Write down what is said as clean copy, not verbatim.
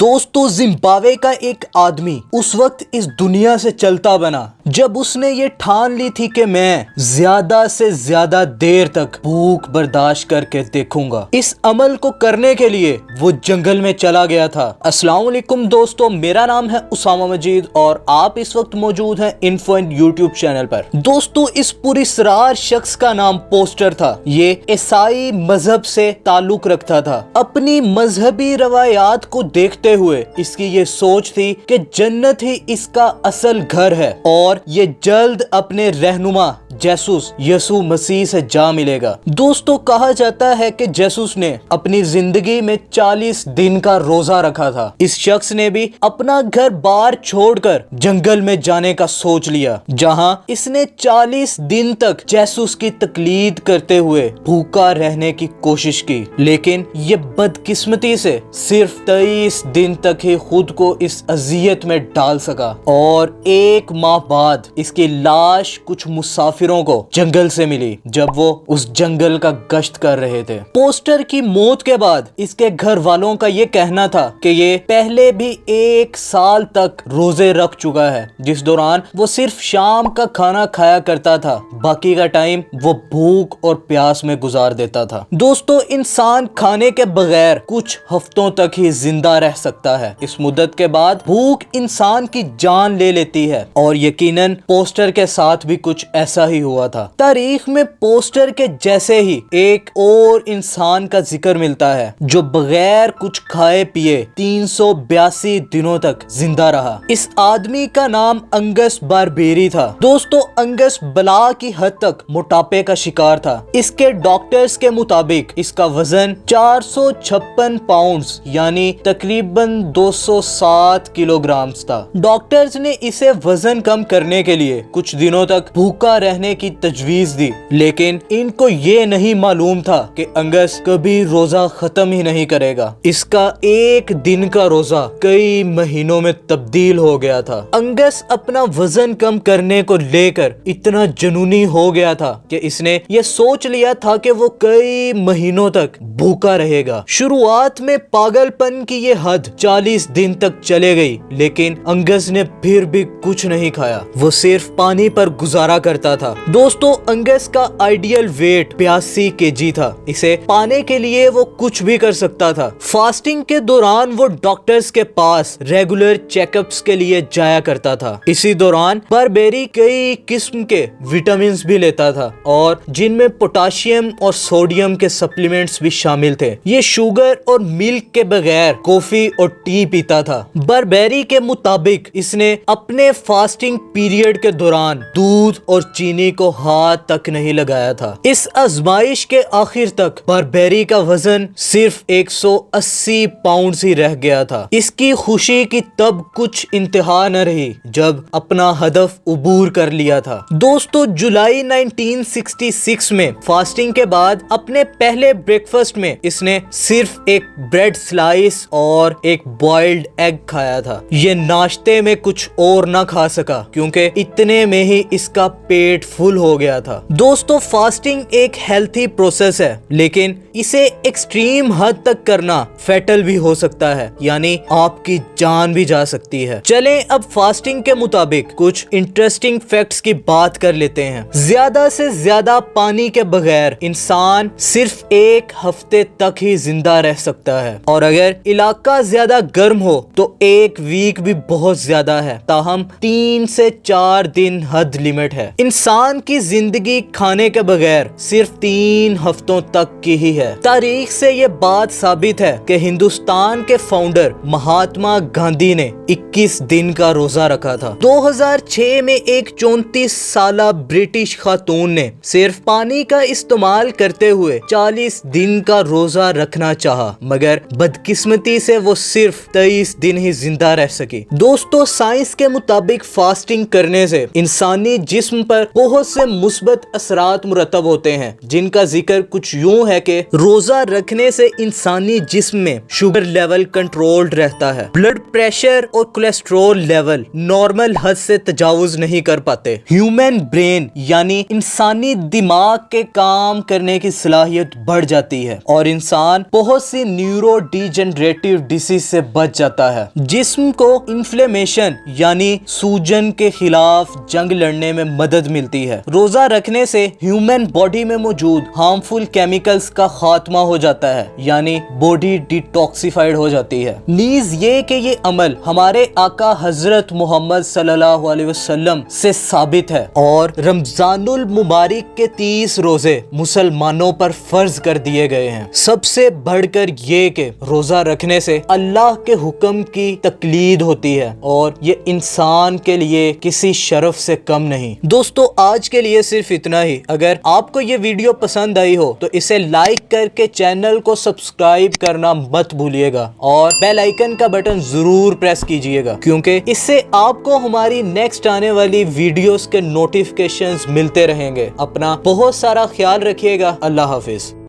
दोस्तों जिम्बाब्वे का एक आदमी उस वक्त इस दुनिया से चलता बना जब उसने ये ठान ली थी कि मैं ज्यादा से ज्यादा देर तक भूख बर्दाश्त करके देखूंगा। इस अमल को करने के लिए वो जंगल में चला गया था। अस्सलाम वालेकुम दोस्तों, मेरा नाम है उसामा मजीद और आप इस वक्त मौजूद हैं इन्फो यूट्यूब चैनल पर। दोस्तों इस पुरस्कार शख्स का नाम पोस्टर था। ये ईसाई मजहब से ताल्लुक रखता था। अपनी मजहबी रवायात को देखते हुए इसकी ये सोच थी कि जन्नत ही इसका असल घर है और ये जल्द अपने रहनुमा जेसूस यसु मसीह से जा मिलेगा। दोस्तों कहा जाता है कि जेसूस ने अपनी जिंदगी में 40 दिन का रोजा रखा था। इस शख्स ने भी अपना घर बार छोड़कर जंगल में जाने का सोच लिया, जहां इसने 40 दिन तक जेसूस की तकलीद करते हुए भूखा रहने की कोशिश की। लेकिन ये बदकिस्मती से सिर्फ 23 दिन तक ही खुद को इस अजियत में डाल सका और 1 माह बाद इसकी लाश कुछ मुसाफिरों को जंगल से मिली जब वो उस जंगल का गश्त कर रहे थे। पोस्टर की मौत के बाद इसके घर वालों का ये कहना था कि ये पहले भी 1 साल तक रोजे रख चुका है, जिस दौरान वो सिर्फ शाम का खाना खाया करता था, बाकी का टाइम वो भूख और प्यास में गुजार देता था। दोस्तों इंसान खाने के बगैर कुछ हफ्तों तक ही जिंदा रह सकता है। इस मुद्दत के बाद भूख इंसान की जान ले लेती है और यकीनन पोस्टर के साथ भी कुछ ऐसा ही हुआ था। तारीख में पोस्टर के जैसे ही एक और इंसान का जिक्र मिलता है जो बगैर कुछ खाए पिए 382 दिनों तक जिंदा रहा। इस आदमी का नाम अंगस बारबेरी था। दोस्तों अंगस बला की हद तक मोटापे का शिकार था। इसके डॉक्टर्स के मुताबिक इसका वजन 456 पाउंड्स यानी तकरीबन 207 किलोग्राम था। डॉक्टर्स ने इसे वजन कम करने के लिए कुछ दिनों तक भूखा रहने की तजवीज दी, लेकिन इनको ये नहीं मालूम था कि अंगस कभी रोजा खत्म ही नहीं करेगा। इसका 1 दिन का रोजा कई महीनों में तब्दील हो गया था। अंगस अपना वजन कम करने को लेकर इतना जुनूनी हो गया था कि इसने ये सोच लिया था कि वो कई महीनों तक भूखा रहेगा। शुरुआत में पागलपन की ये हद 40 दिन तक चले गई, लेकिन अंगस ने फिर भी कुछ नहीं खाया। वो सिर्फ पानी पर गुजारा करता था। दोस्तों अंगस का आइडियल वेट 82 केजी था। इसे पाने के लिए वो कुछ भी कर सकता था। फास्टिंग के दौरान वो डॉक्टर्स के पास रेगुलर चेकअप्स के लिए जाया करता था। इसी दौरान बारबेरी कई किस्म के विटामिन भी लेता था और जिनमें पोटाशियम और सोडियम के सप्लीमेंट्स भी शामिल थे। ये शुगर और मिल्क के बगैर कॉफी और टी पीता था। बारबेरी के मुताबिक इसने अपने फास्टिंग पीरियड के दौरान दूध और चीनी को हाथ तक नहीं लगाया था। इस आजमाइश के आखिर तक बारबेरी का वजन सिर्फ 180 पाउंड ही रह गया था। इसकी खुशी की तब कुछ इंतहा न रही जब अपना हदफ उबूर कर लिया था। दोस्तों जुलाई 1966 में फास्टिंग के बाद अपने पहले ब्रेकफास्ट में इसने सिर्फ एक ब्रेड स्लाइस और एक बॉइल्ड एग खाया था। ये नाश्ते में कुछ और ना खा सका क्योंकि इतने में ही इसका पेट फुल हो गया था। दोस्तों फास्टिंग एक हेल्थी प्रोसेस है, लेकिन इसे एक्सट्रीम हद तक करना फैटल भी हो सकता है, यानी आपकी जान भी जा सकती है। चलें अब फास्टिंग के मुताबिक कुछ इंटरेस्टिंग फैक्ट्स की बात कर लेते हैं। ज्यादा से ज्यादा पानी के बगैर इंसान सिर्फ 1 हफ्ते तक ही जिंदा रह सकता है और अगर इलाका ज्यादा गर्म हो तो 1 वीक भी बहुत ज्यादा है। ताहम 3 से 4 दिन हद लिमिट है। इंसान की जिंदगी खाने के बगैर सिर्फ 3 हफ्तों तक की ही है। तारीख से ये बात साबित है कि हिंदुस्तान के फाउंडर महात्मा गांधी ने 21 दिन का रोजा रखा था। 2006 में एक 34 साला ब्रिटिश खातून ने सिर्फ पानी का इस्तेमाल करते हुए 40 दिन का रोजा रखना चाहा, मगर बदकिस्मती से वो सिर्फ 23 दिन ही जिंदा रह सकी। दोस्तों साइंस के मुताबिक फास्टिंग करने से इंसानी जिस्म पर बहुत बहुत से मुस्बत असरात मुरतब होते हैं, जिनका जिक्र कुछ यूं है कि रोजा रखने से इंसानी जिस्म में शुगर लेवल कंट्रोल्ड रहता है, ब्लड प्रेशर और कोलेस्ट्रॉल लेवल नॉर्मल हद से तजावुज नहीं कर पाते, ह्यूमन ब्रेन यानी इंसानी दिमाग के काम करने की सलाहियत बढ़ जाती है और इंसान बहुत सी न्यूरो डिजेनरेटिव डिसीज से बच जाता है। जिस्म को इन्फ्लेमेशन यानी सूजन के खिलाफ जंग लड़ने में मदद मिलती है। रोजा रखने से ह्यूमन बॉडी में मौजूद हार्मफुल केमिकल्स का खात्मा हो जाता है, यानी बॉडी डिटॉक्सिफाइड हो जाती है। नीज ये कि ये अमल हमारे आका हजरत मोहम्मद सल्लल्लाहु अलैहि वसल्लम से साबित है और रमजानुल मुबारक के 30 रोजे मुसलमानों पर फर्ज कर दिए गए हैं। सबसे बढ़कर ये कि रोजा रखने से अल्लाह के हुक्म की तकलीद होती है और ये इंसान के लिए किसी शरफ से कम नहीं। दोस्तों आज के लिए सिर्फ इतना ही। अगर आपको ये वीडियो पसंद आई हो तो इसे लाइक करके चैनल को सब्सक्राइब करना मत भूलिएगा और बेल आइकन का बटन जरूर प्रेस कीजिएगा, क्योंकि इससे आपको हमारी नेक्स्ट आने वाली वीडियोस के नोटिफिकेशंस मिलते रहेंगे। अपना बहुत सारा ख्याल रखिएगा। अल्लाह हाफिज।